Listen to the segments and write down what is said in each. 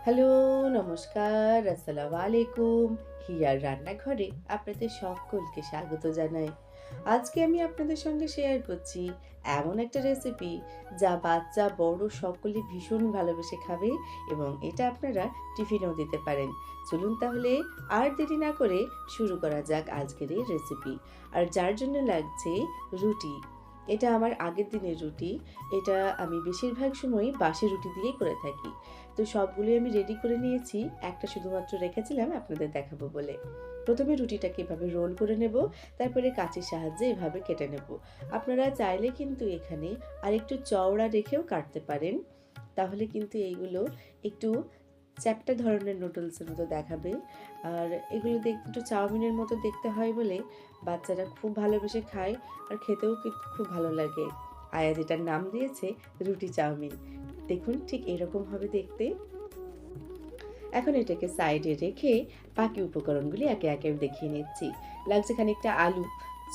Hello, নমস্কার, আসসালামু আলাইকুম। হিয়ার রান্নাঘরে আপনাদের সকলকে স্বাগত জানাই। আজকে আমি আপনাদের সঙ্গে শেয়ার করছি এমন একটা রেসিপি যা বাচ্চা বড় সকলে ভীষণ ভালোবেসে খাবে এবং এটা আপনারা টিফিনেও দিতে পারেন। চলুন তাহলে আর দেরি না করে শুরু করা যাক আজকের এই রেসিপি। আর যার জন্য লাগছে রুটি। এটা আমার আগের দিনের রুটি। এটা আমি বেশিরভাগ সময়ই বাসি রুটি দিয়েই করে থাকি। তো সবগুলোই আমি রেডি করে নিয়েছি। একটা শুধুমাত্র রেখেছিলাম আপনাদের দেখাবো বলে। প্রথমে রুটিটাকে এভাবে রোল করে নেব, তারপরে কাঁচির সাহায্যে এভাবে কেটে নেব। আপনারা চাইলে কিন্তু এখানে আরেকটু চওড়া রেখেও কাটতে পারেন। তাহলে কিন্তু এইগুলো একটু চ্যাপ্টা ধরনের নুডলসের মতো দেখাবে। আর এগুলো একটু চাউমিনের মতো দেখতে হয় বলে বাচ্চারা খুব ভালোবেসে খায় আর খেতেও কিন্তু খুব ভালো লাগে। আয়াজ এটার নাম দিয়েছে রুটি চাউমিন। দেখুন ঠিক এরকম হবে দেখতে। এখন এটাকে সাইডে রেখে বাকি উপকরণগুলি একে একে দেখিয়ে নিচ্ছি। লাগছে খানিকটা আলু।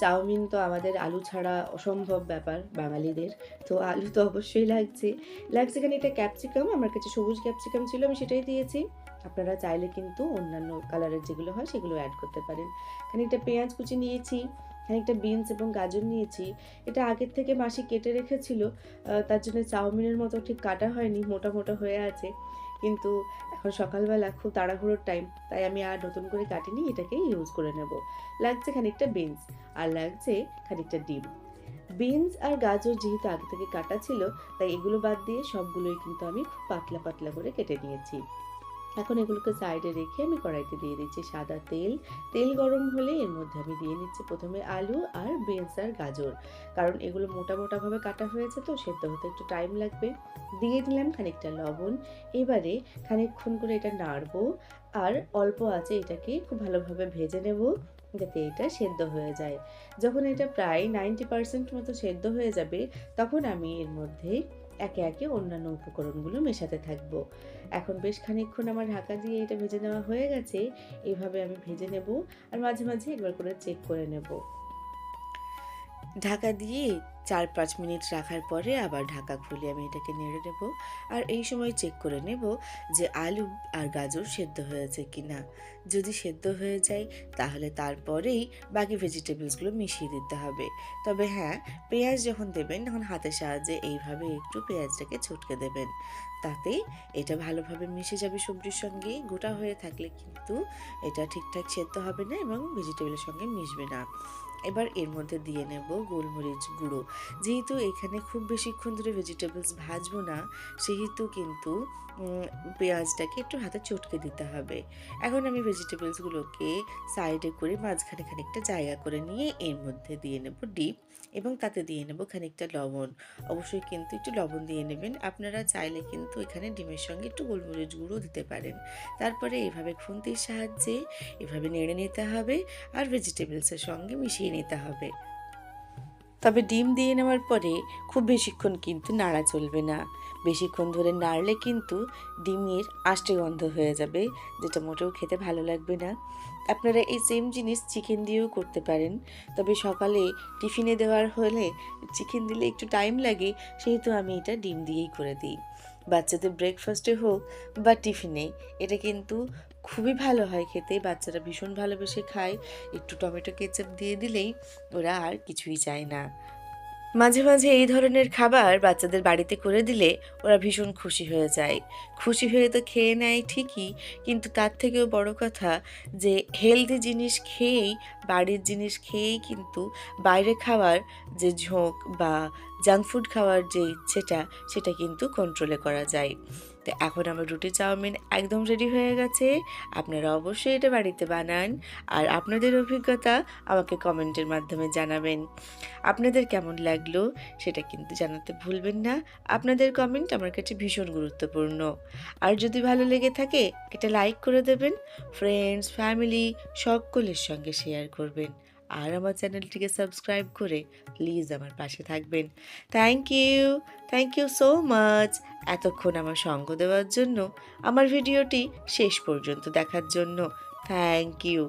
চাউমিন তো আমাদের আলু ছাড়া অসম্ভব ব্যাপার বাঙালিদের। তো আলু তো অবশ্যই লাগছে। লাগছে খানিকটা ক্যাপসিকাম, আমার কাছে সবুজ ক্যাপসিকাম ছিল আমি সেটাই দিয়েছি। আপনারা চাইলে কিন্তু অন্যান্য কালারের যেগুলো হয় সেগুলো অ্যাড করতে পারেন। খানিকটা পেঁয়াজ কুচি নিয়েছি, খানিকটা বিনস এবং গাজর নিয়েছি। এটা আগের থেকে মাসি কেটে রেখেছিল। তার জন্য চাউমিনের মতো ঠিক কাটা হয়নি, মোটা মোটা হয়ে আছে। কিন্তু এখন সকালবেলা খুব তাড়াহুড়োর টাইম, তাই আমি আর নতুন করে কাটিনি, এটাকেই ইউজ করে নেব। লাগছে খানিকটা বিনস আর লাগছে খানিকটা ডিম। বিনস আর গাজর যেহেতু আগে থেকে কাটা ছিল, তাই এগুলো বাদ দিয়ে সবগুলোই কিন্তু আমি খুব পাতলা পাতলা করে কেটে নিয়েছি। এখন এগুলোকে সাইডে রেখে আমি কড়াইতে দিয়ে দিচ্ছি সাদা তেল। তেল গরম হলে এর মধ্যে আমি দিয়ে নিচ্ছি প্রথমে আলু আর বিনস আর গাজর। কারণ এগুলো মোটা মোটাভাবে কাটা হয়েছে তো সেদ্ধ হতে একটু টাইম লাগবে। দিয়ে দিলাম খানিকটা লবণ। এবারে খানিকক্ষণ করে এটা নাড়বো আর অল্প আঁচে এটাকে খুব ভালোভাবে ভেজে নেব যাতে এটা সেদ্ধ হয়ে যায়। যখন এটা প্রায় 90% মতো সেদ্ধ হয়ে যাবে, তখন আমি এর মধ্যে একে একে অন্যান্য উপকরণগুলো মেশাতে থাকবো। এখন বেশ খানিকক্ষণ আমার ঢাকা দিয়ে এটা ভেজে নেওয়া হয়ে গেছে। এভাবে আমি ভেজে নেব আর মাঝে মাঝে একবার করে চেক করে নেব। ঢাকা দিয়ে ৪-৫ মিনিট রাখার পরে আবার ঢাকা খুলে আমি এটাকে নেড়ে নেব। আর এই সময় চেক করে নেব যে আলু আর গাজর সেদ্ধ হয়েছে কিনা। যদি সেদ্ধ হয়ে যায় তাহলে তারপরেই বাকি ভেজিটেবলসগুলো মিশিয়ে দিতে হবে। তবে হ্যাঁ, পেঁয়াজ যখন দেবেন তখন হাতের সাহায্যে এইভাবে একটু পেঁয়াজটাকে ছটকে দেবেন। তাতে এটা ভালোভাবে মিশে যাবে সবজির সঙ্গে। গোটা হয়ে থাকলে কিন্তু এটা ঠিকঠাক সেদ্ধ হবে না এবং ভেজিটেবলের সঙ্গে মিশবে না। এবার এর মধ্যে দিয়ে নেব গোলমরিচ গুঁড়ো। যেহেতু এখানে খুব বেশিক্ষণ ধরে ভেজিটেবলস ভাজবো না, সেহেতু কিন্তু পেঁয়াজটাকে একটু হাতে চটকে দিতে হবে। এখন আমি ভেজিটেবলসগুলোকে সাইডে করে মাঝখানে খানিকটা জায়গা করে নিয়ে এর মধ্যে দিয়ে নেব ডিম এবং তাতে দিয়ে নেব খানিকটা লবণ। অবশ্যই কিন্তু একটু লবণ দিয়ে নেবেন। আপনারা চাইলে কিন্তু এখানে ডিমের সঙ্গে একটু গোলমরিচ গুঁড়ো দিতে পারেন। তারপরে এভাবে খুন্তির সাহায্যে এভাবে নেড়ে নিতে হবে আর ভেজিটেবলসের সঙ্গে মিশিয়ে নিতে হবে। তবে ডিম দিয়ে নেওয়ার পরে খুব বেশিক্ষণ কিন্তু নাড়া চলবে না। বেশিক্ষণ ধরে নাড়লে কিন্তু ডিমের আষ্টে গন্ধ হয়ে যাবে, যেটা মোটেও খেতে ভালো লাগবে না। আপনারা এই সেম জিনিস চিকেন দিয়েও করতে পারেন। তবে সকালে টিফিনে দেওয়ার হলে চিকেন দিলে একটু টাইম লাগে, সেহেতু আমি এটা ডিম দিয়েই করে দিই। বাচ্চাদের ব্রেকফাস্টে হোক বা টিফিনে এটা কিন্তু খুবই ভালো হয় খেতে। বাচ্চারা ভীষণ ভালোবেসে খায়। একটু টমেটো কেচাপ দিয়ে দিলেই ওরা আর কিছুই চায় না। মাঝে মাঝে এই ধরনের খাবার বাচ্চাদের বাড়িতে করে দিলে ওরা ভীষণ খুশি হয়ে যায়। খুশি হয়ে তো খেয়ে নেয় ঠিকই, কিন্তু তার থেকেও বড় কথা যে হেলদি জিনিস খেয়েই, বাড়ির জিনিস খেয়েই কিন্তু বাইরে খাওয়ার যে ঝোঁক বা জাঙ্ক ফুড খাওয়ার যে ইচ্ছেটা, সেটা কিন্তু কন্ট্রোলে করা যায়। তো এখন আমার রুটি চাউমিন একদম রেডি হয়ে গেছে। আপনারা অবশ্যই এটা বাড়িতে বানান আর আপনাদের অভিজ্ঞতা আমাকে কমেন্টের মাধ্যমে জানাবেন। আপনাদের কেমন লাগলো সেটা কিন্তু জানাতে ভুলবেন না। আপনাদের কমেন্ট আমার কাছে ভীষণ গুরুত্বপূর্ণ। আর যদি ভালো লেগে থাকে এটা লাইক করে দেবেন, ফ্রেন্ডস, ফ্যামিলি সকলের সঙ্গে শেয়ার করবেন। আর আমার চ্যানেলটিকে সাবস্ক্রাইব করে প্লিজ আমার পাশে থাকবেন। থ্যাংক ইউ সো মাচ এতক্ষণ আমার সঙ্গ দেওয়ার জন্য, আমার ভিডিওটি শেষ পর্যন্ত দেখার জন্য। Thank you.